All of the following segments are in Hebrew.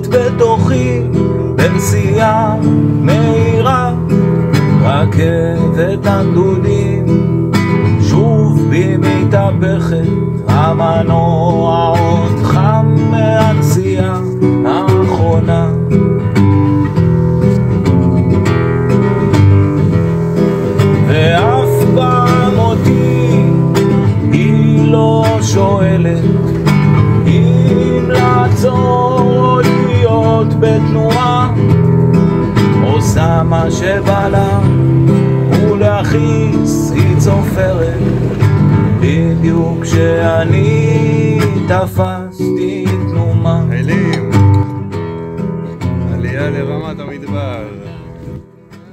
שקט בתוכי בנסיעה מהירה, רכבת הנדודים שוב בי מתהפכת, המנוע עוד חם מהנסיעה האחרונה. ואף פעם אותי היא לא שואלת אם לעצור או להיות בתנועה, עושה מה שבא לה ולהכיס, היא צופרת בדיוק כשאני תפסתי תנומה. חיילים, עלייה לרמת המדבר.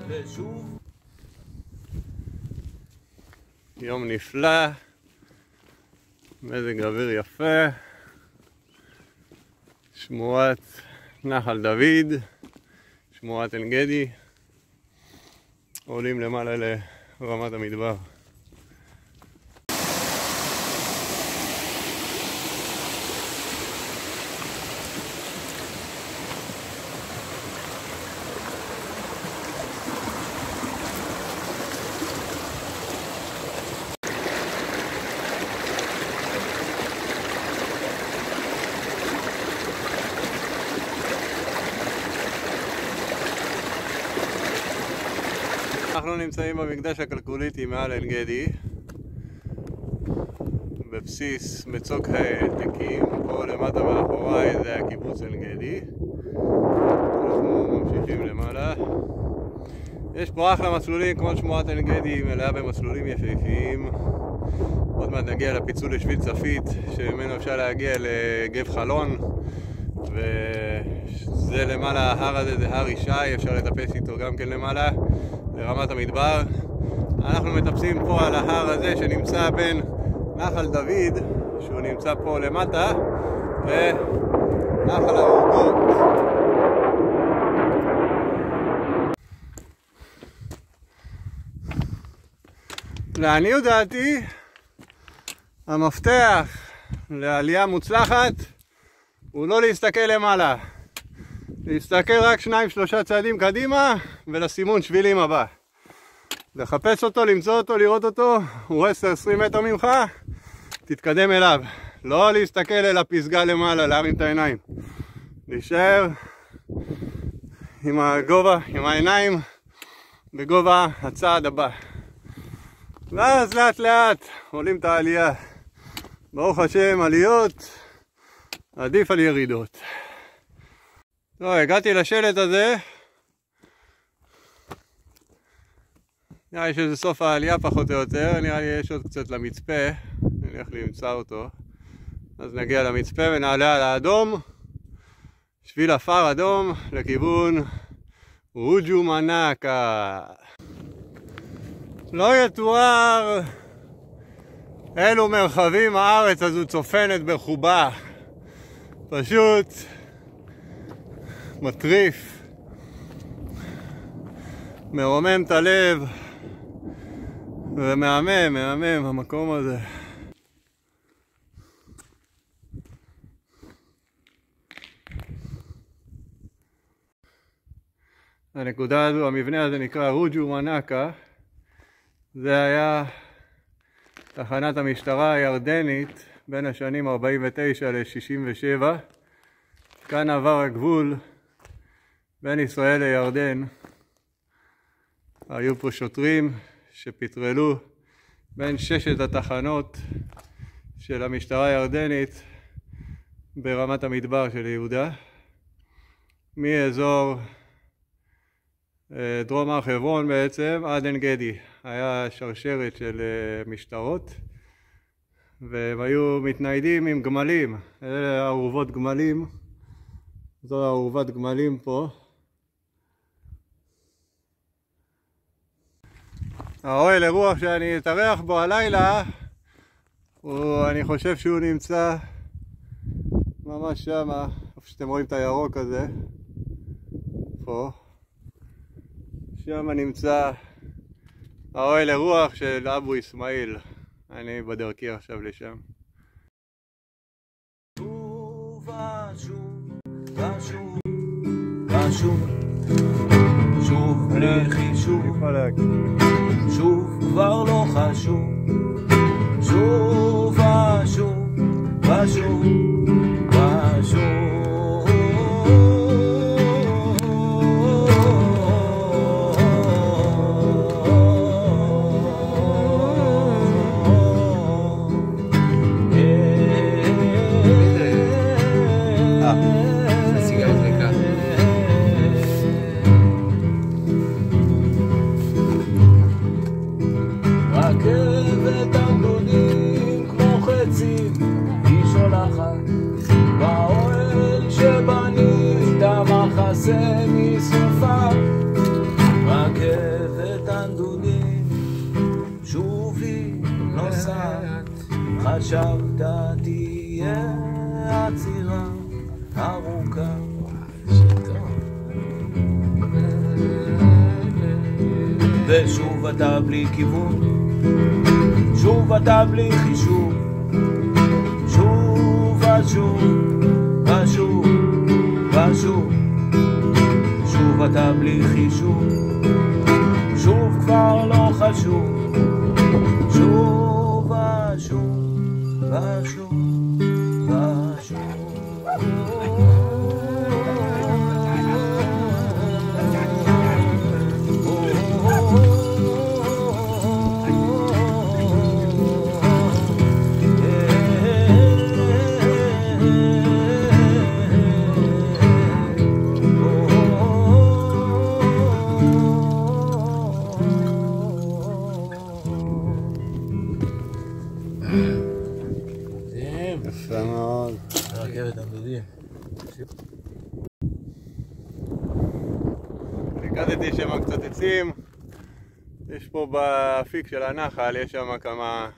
ושוב יום נפלא, מזג אוויר יפה, שמורת נחל דוד, שמורת עין גדי, עולים למעלה לרמת המדבר. אנחנו נמצאים במקדש הכלכוליתי מעל עין גדי, בבסיס מצוק העתקים. פה למטה מאחוריי זה הקיבוץ עין גדי. אנחנו ממשיכים למעלה. יש פה אחלה מסלולים, כמו שמורת עין גדי, מלאה במסלולים יפהפיים. עוד מעט נגיע לפיצול לשביל צפית, שממנו אפשר להגיע לגב חלון, וזה למעלה, ההר הזה זה הר ישי, אפשר לטפס איתו גם כן למעלה לרמת המדבר. אנחנו מטפסים פה על ההר הזה שנמצא בין נחל דוד, שהוא נמצא פה למטה, ונחל האורגות. לעניות דעתי, המפתח לעלייה מוצלחת הוא לא להסתכל למעלה, להסתכל רק 2-3 צעדים קדימה ולסימון שבילים הבא. לחפש אותו, למצוא אותו, לראות אותו, הוא 10-20 מטר ממך, תתקדם אליו. לא להסתכל אל הפסגה למעלה, להרים את העיניים. להישאר עם הגובה, עם העיניים בגובה הצעד הבא. ואז לאט לאט עולים את העלייה. ברוך השם, עליות עדיף על ירידות. טוב, הגעתי לשלט הזה. נראה לי שזה סוף העלייה פחות או יותר, נראה לי יש עוד קצת למצפה, נלך למצוא אותו. אז נגיע למצפה ונעלה על האדום, שביל עפר אדום לכיוון רוג'ו מנקה. לא יתואר אילו מרחבים הארץ הזו צופנת בחובה, פשוט מטריף, מרומם את הלב ומהמם, מהמם המקום הזה. הנקודה הזו, המבנה הזה נקרא רוג'ו מנקה. זה היה תחנת המשטרה הירדנית בין השנים 49 ל-67. כאן עבר הגבול בין ישראל לירדן. היו פה שוטרים שפטרלו בין 6 התחנות של המשטרה הירדנית ברמת המדבר של יהודה, מאזור דרום הר חברון בעצם עד עין גדי. היה שרשרת של משטרות, והם היו מתניידים עם גמלים. אלה ארובות גמלים, זו ארובת גמלים פה. האוהל אירוח שאני אתארח בו הלילה, אני חושב שהוא נמצא ממש שם, איפה שאתם רואים את הירוק הזה, פה. שם נמצא האוהל אירוח של אבו איסמעיל. אני בדרכי עכשיו לשם. שוב ושוב ושוב ושוב, שוב בלי חישוב, שוב כבר לא חשוב, שוב ושוב ושוב ושוב. רכבת הגדודים כמו חצים היא שולחת באוהל שבנית מחסה מסופה. רכבת הגדודים שוב היא נוסעת, חשבת תהיה עצירה ארוכה. ושוב אתה בלי כיוון, שוב אתה בלי חישוב, שוב ושוב ושוב ושוב, שוב אתה בלי חישוב, שוב כבר לא חשוב, שוב ושוב ושוב ושוב. יפה מאוד. רכבת הגדודים. ניקדתי שם קצת עצים. יש פה באפיק של הנחל, יש שם כמה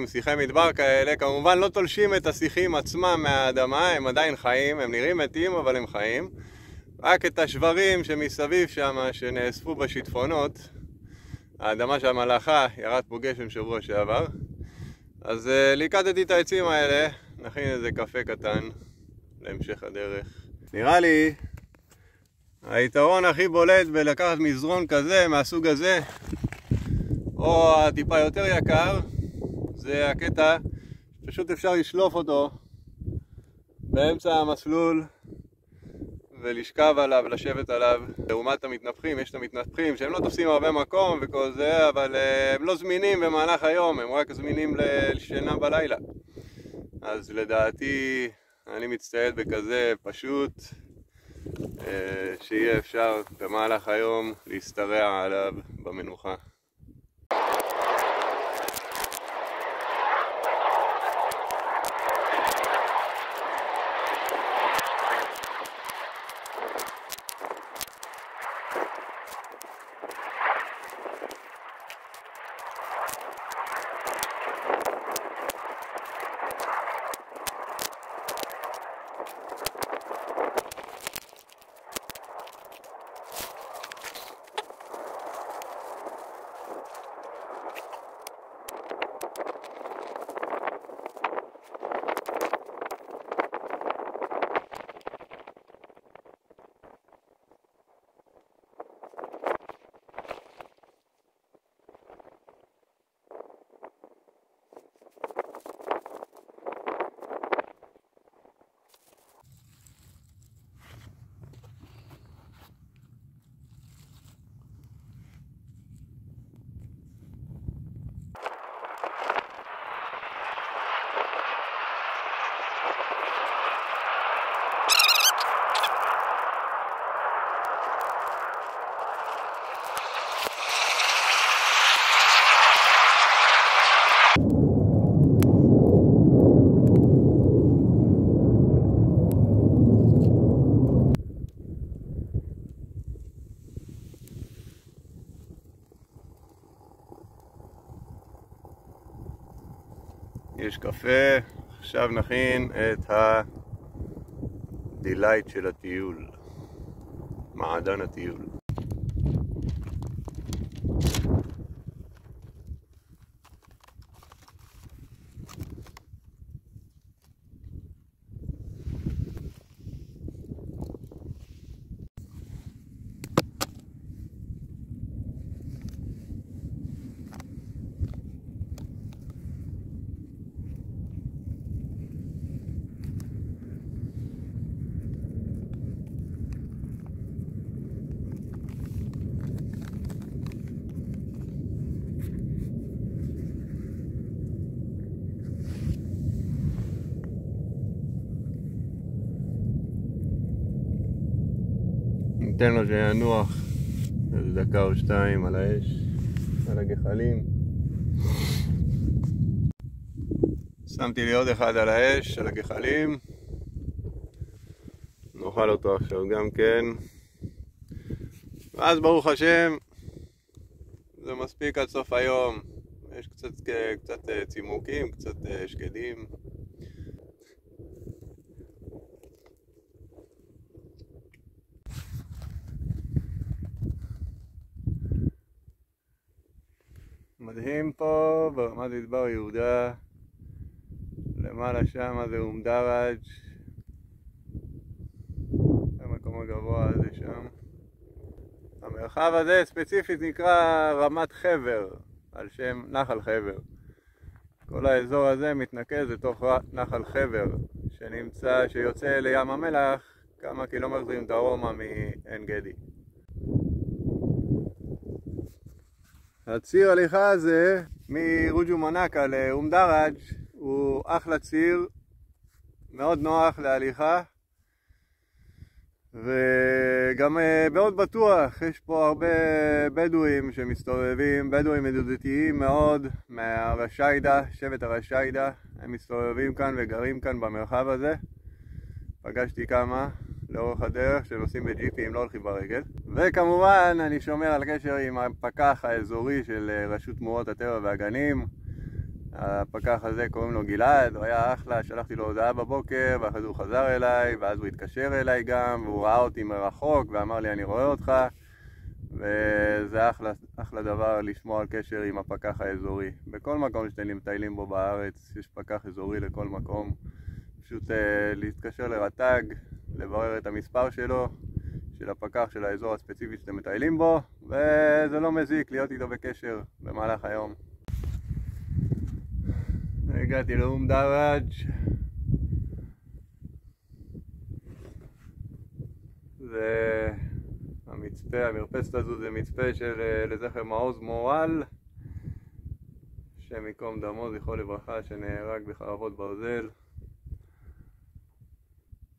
שיחי מדבר כאלה. כמובן לא תולשים את השיחים עצמם מהאדמה, הם עדיין חיים, הם נראים מתים אבל הם חיים. רק את השברים שמסביב שם שנאספו בשיטפונות. האדמה שם הלכה, ירד פה גשם שבוע שעבר. אז ליקדתי את העצים האלה, נכין איזה קפה קטן להמשך הדרך. נראה לי היתרון הכי בולט בלקחת מזרון כזה, מהסוג הזה, או הטיפה יותר יקר, זה הקטע פשוט אפשר לשלוף אותו באמצע המסלול ולשכב עליו, לשבת עליו. לעומת המתנפחים, יש את המתנפחים שהם לא תופסים הרבה מקום וכל זה, אבל הם לא זמינים במהלך היום, הם רק זמינים לשינה בלילה. אז לדעתי אני מצטייד בכזה פשוט, שיהיה אפשר במהלך היום להסתרע עליו במנוחה. יש קפה, עכשיו נכין את הדילייט של הטיול, מעדן הטיול. ניתן לו שינוח איזה דקה או שתיים על האש, על הגחלים. שמתי לי עוד אחד על האש, על הגחלים. נאכל אותו עכשיו גם כן. ואז ברוך השם, זה מספיק עד סוף היום. יש קצת צימוקים, קצת שקדים. מדהים פה ברמת מדבר יהודה. למעלה שם זה אום דרג', המקום הגבוה הזה שם. המרחב הזה ספציפית נקרא רמת חבר, על שם נחל חבר. כל האזור הזה מתנקז לתוך נחל חבר, שיוצא לים המלח כמה קילומטרים דרומה מעין גדי. הציר הליכה הזה מרוג'ו מנקה לאום דרג' הוא אחלה ציר, מאוד נוח להליכה וגם מאוד בטוח. יש פה הרבה בדואים שמסתובבים, בדואים ידידותיים מאוד מהרשיידה, שבט הרשיידה. הם מסתובבים כאן וגרים כאן במרחב הזה. פגשתי כמה לאורך הדרך שנוסעים בג'יפים, לא הולכים ברגל. וכמובן אני שומר על קשר עם הפקח האזורי של רשות שמורות הטבע והגנים. הפקח הזה קוראים לו גלעד, הוא היה אחלה, שלחתי לו הודעה בבוקר ואחרי זה הוא חזר אליי ואז הוא התקשר אליי גם והוא ראה אותי מרחוק ואמר לי אני רואה אותך, וזה אחלה דבר לשמור על קשר עם הפקח האזורי. בכל מקום שאתם מטיילים בו בארץ יש פקח אזורי לכל מקום. פשוט להתקשר לרט"ג, לברר את המספר שלו, של הפקח של האזור הספציפי שאתם מטיילים בו, וזה לא מזיק להיות איתו בקשר במהלך היום. הגעתי לאום דרג'. זה המצפה, המרפסת הזו זה מצפה לזכר מעוז מורל, השם ייקום דמו זכרו לברכה, שנהרג בחרבות ברזל.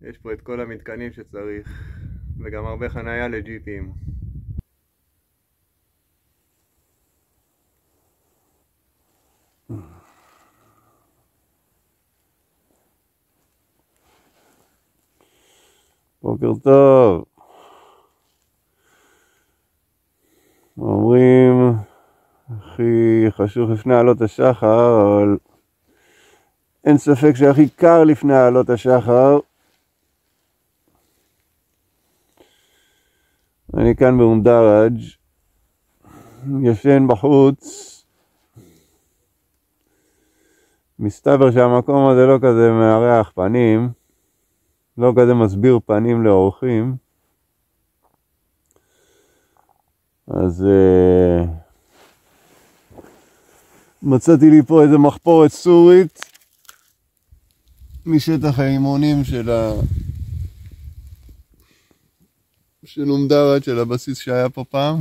יש פה את כל המתקנים שצריך וגם הרבה חנייה לג'יפים. בוקר טוב. אומרים הכי חשוך לפני עלות השחר, אבל אין ספק שהכי קר לפני עלות השחר. אני כאן באום דרג' ישן בחוץ. מסתבר שהמקום הזה לא כזה מארח פנים, לא כזה מסביר פנים לאורחים. אז מצאתי לי פה איזה מחפורת סורית משטח האימונים של אום דרג', של הבסיס שהיה פה פעם.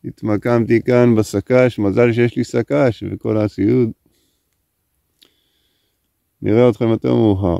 התמקמתי כאן בסקש, מזל שיש לי סקש וכל הציוד. נראה אתכם יותר מאוחר.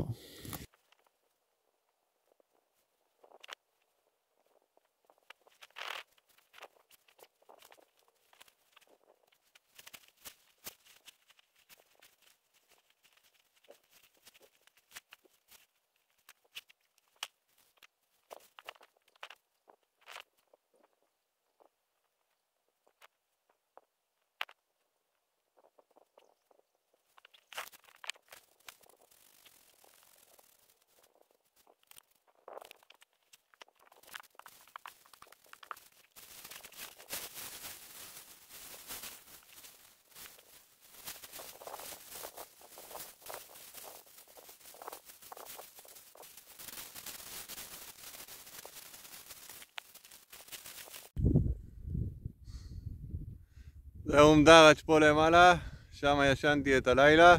זה אום דרג' פה למעלה, שם ישנתי את הלילה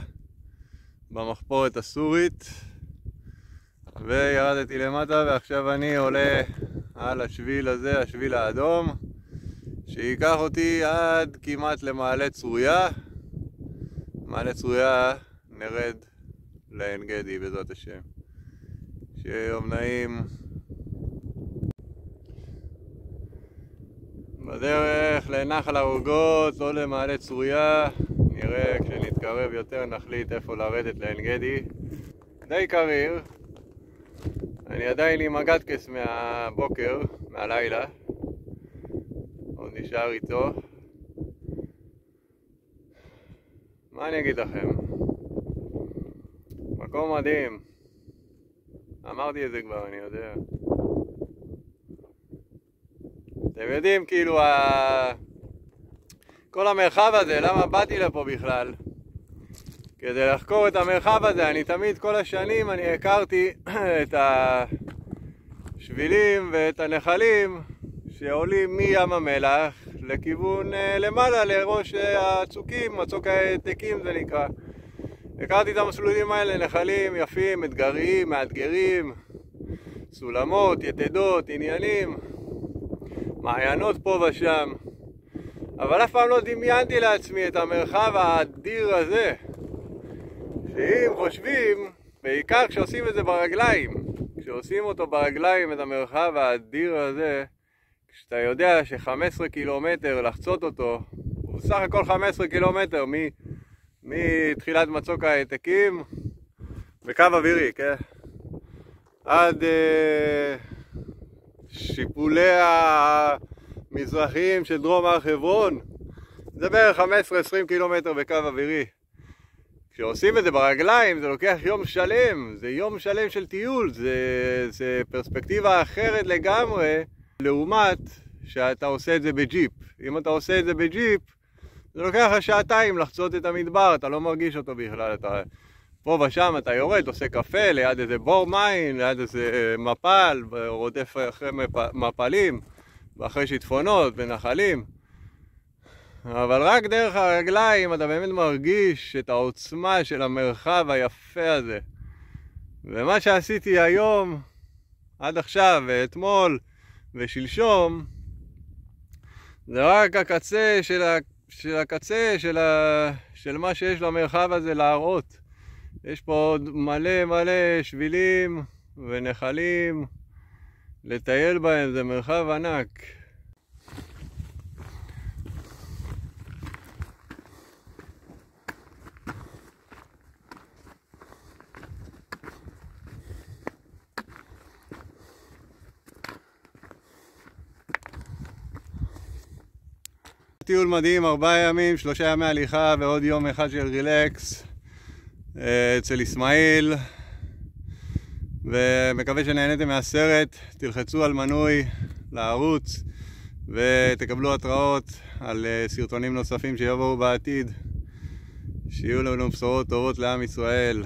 במחפורת הסורית וירדתי למטה, ועכשיו אני עולה על השביל הזה, השביל האדום, שיקח אותי עד כמעט למעלה צרויה. מעלה צרויה נרד לעין גדי בעזרת השם. שיהיה יום נעים בדרך לנחל העוגות, לא למעלה צרויה. נראה כשנתקרב יותר נחליט איפה לרדת לעין גדי. די קריר. אני עדיין עם הגדקס מהבוקר, מהלילה. עוד נשאר איתו. מה אני אגיד לכם? מקום מדהים. אמרתי את זה כבר, אני יודע. אתם יודעים, כאילו, כל המרחב הזה, למה באתי לפה בכלל? כדי לחקור את המרחב הזה. אני תמיד, כל השנים, אני הכרתי את השבילים ואת הנחלים שעולים מים המלח לכיוון למעלה, לראש הצוקים, מצוק העתקים זה נקרא. הכרתי את המסלולים האלה, נחלים יפים, אתגריים, מאתגרים, סולמות, יתדות, עניינים, מעיינות פה ושם. אבל אף פעם לא דמיינתי לעצמי את המרחב האדיר הזה. שאם חושבים, בעיקר כשעושים את זה ברגליים, כשעושים אותו ברגליים, את המרחב האדיר הזה, כשאתה יודע ש15 קילומטר לחצות אותו, הוא בסך הכל 15 קילומטר מתחילת מצוק העתקים, בקו אווירי, כן? עד שיפולי המזרחיים של דרום הר חברון, זה בערך 15-20 קילומטר בקו אווירי. כשעושים את זה ברגליים זה לוקח יום שלם, זה יום שלם של טיול, זה פרספקטיבה אחרת לגמרי לעומת שאתה עושה את זה בג'יפ. אם אתה עושה את זה בג'יפ, זה לוקח שעתיים לחצות את המדבר, אתה לא מרגיש אותו בכלל. אתה פה ושם אתה יורד, עושה קפה ליד איזה בור מים, ליד איזה מפל, רודף אחרי מפלים, ואחרי שיטפונות ונחלים. אבל רק דרך הרגליים אתה באמת מרגיש את העוצמה של המרחב היפה הזה. ומה שעשיתי היום, עד עכשיו ואתמול ושלשום, זה רק הקצה של מה שיש למרחב הזה להראות. יש פה עוד מלא שבילים ונחלים לטייל בהם, זה מרחב ענק. טיול מדהים, 4 ימים, 3 ימי הליכה ועוד יום אחד של רילקס אצל אסמאעיל, ומקווה שנהניתם מהסרט. תלחצו על מנוי לערוץ ותקבלו התראות על סרטונים נוספים שיבואו בעתיד. שיהיו לנו בשורות טובות לעם ישראל.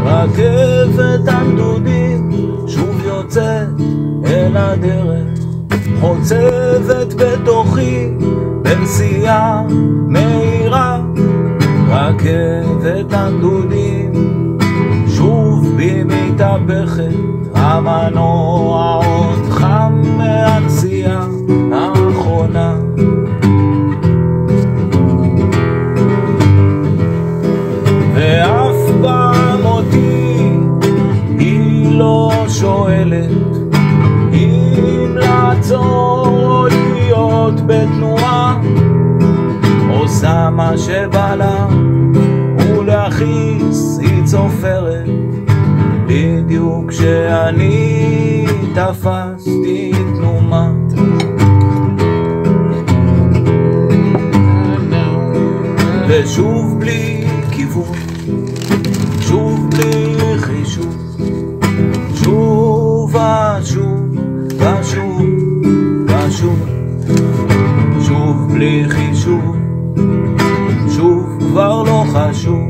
רכבת הנדודים שוב יוצאת אל הדרך, חוצבת בתוכי בנסיעה מהירה. רכבת הנדודים שוב בי מתהפכת, המנוע עוד חם מהנסיעה האחרונה. ואף פעם אותי היא לא שואלת אם לעצור או להיות בתנועה, עושה מה שבא לה ולהכיס היא צופרת בדיוק כשאני תפסתי תנומה. ושוב בלי כיוון, שוב בלי חישוב, שוב ושוב ושוב ושוב, שוב בלי חישוב, שוב כבר לא חשוב.